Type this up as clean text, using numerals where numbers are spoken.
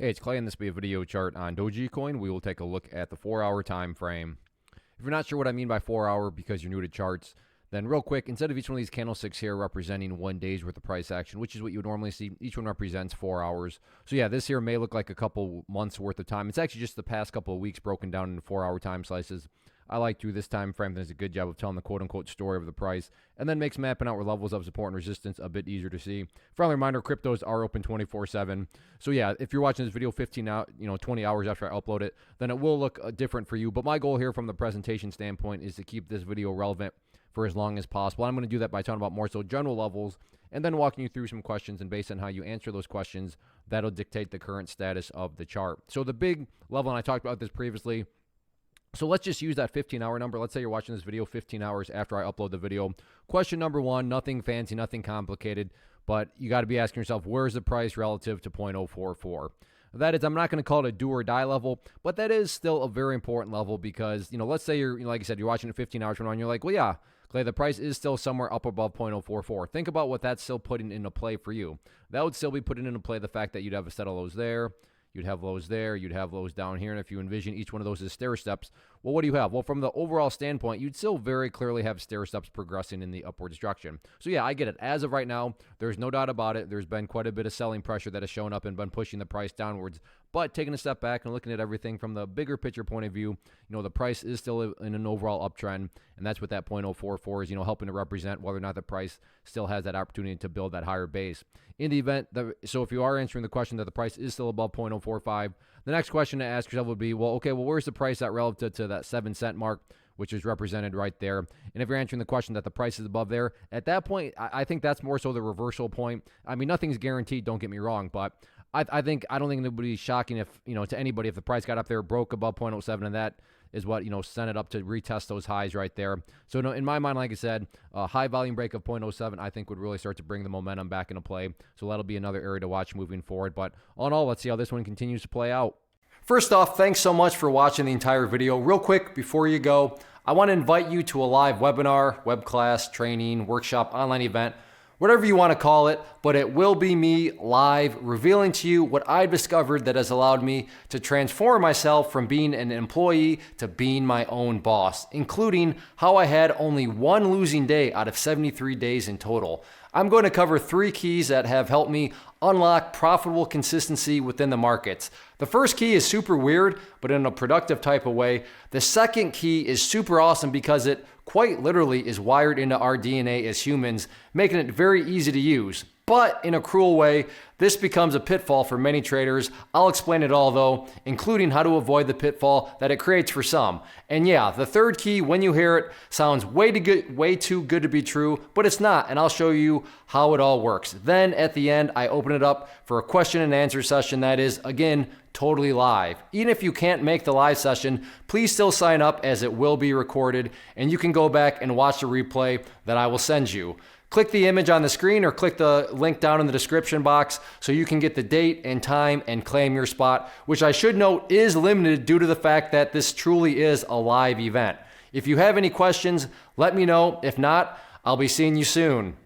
Hey, it's Clay, and this will be a video chart on Dogecoin. We will take a look at the 4-hour time frame. If you're not sure what I mean by 4-hour because you're new to charts, then real quick, instead of each one of these candlesticks here representing 1 day's worth of price action, which is what you would normally see, each one represents 4 hours. So yeah, this here may look like a couple months worth of time. It's actually just the past couple of weeks broken down into 4-hour time slices. I like to this time frame does a good job of telling the quote-unquote story of the price, and then makes mapping out where levels of support and resistance a bit easier to see. Friendly reminder, cryptos are open 24/7. So yeah, if you're watching this video 20 hours after I upload it, then it will look different for you. But my goal here from the presentation standpoint is to keep this video relevant for as long as possible. I'm going to do that by talking about more so general levels and then walking you through some questions, and based on how you answer those questions, that'll dictate the current status of the chart. So the big level, and I talked about this previously, so let's just use that 15-hour number. Let's say you're watching this video 15 hours after I upload the video. Question number one, nothing fancy, nothing complicated, but you got to be asking yourself, where's the price relative to 0.044? That is, I'm not going to call it a do or die level, but that is still a very important level because, let's say you're, like I said, you're watching it 15 hours from now and you're like, well, yeah, Clay, the price is still somewhere up above 0.044. Think about what that's still putting into play for you. That would still be putting into play the fact that you'd have a set of lows there, you'd have lows there, you'd have lows down here, and if you envision each one of those as stair steps, well, what do you have? Well, from the overall standpoint, you'd still very clearly have stair steps progressing in the upwards direction. So yeah, I get it. As of right now, there's no doubt about it. There's been quite a bit of selling pressure that has shown up and been pushing the price downwards. But taking a step back and looking at everything from the bigger picture point of view, the price is still in an overall uptrend, and that's what that 0.044 is, helping to represent whether or not the price still has that opportunity to build that higher base. In the event, so if you are answering the question that the price is still above 0.045, the next question to ask yourself would be, well, okay, where's the price at relative to that 7-cent mark, which is represented right there? And if you're answering the question that the price is above there, at that point, I think that's more so the reversal point. I mean, nothing's guaranteed, don't get me wrong, but I don't think it would be shocking if, to anybody, if the price got up there, broke above 0.07, and that is what, sent it up to retest those highs right there. So in my mind, like I said, a high volume break of 0.07, I think would really start to bring the momentum back into play. So that'll be another area to watch moving forward. But all in all, let's see how this one continues to play out. First off, thanks so much for watching the entire video. Real quick, before you go, I want to invite you to a live webinar, web class, training, workshop, online event, whatever you want to call it, but it will be me live revealing to you what I've discovered that has allowed me to transform myself from being an employee to being my own boss, including how I had only one losing day out of 73 days in total. I'm going to cover 3 keys that have helped me unlock profitable consistency within the markets. The first key is super weird, but in a productive type of way. The second key is super awesome because it quite literally is wired into our DNA as humans, making it very easy to use. But in a cruel way, this becomes a pitfall for many traders. I'll explain it all though, including how to avoid the pitfall that it creates for some. And yeah, the third key, when you hear it, sounds way too good to be true, but it's not, and I'll show you how it all works. Then at the end, I open it up for a question and answer session that is, again, totally live. Even if you can't make the live session, please still sign up as it will be recorded, and you can go back and watch the replay that I will send you. Click the image on the screen or click the link down in the description box so you can get the date and time and claim your spot, which I should note is limited due to the fact that this truly is a live event. If you have any questions, let me know. If not, I'll be seeing you soon.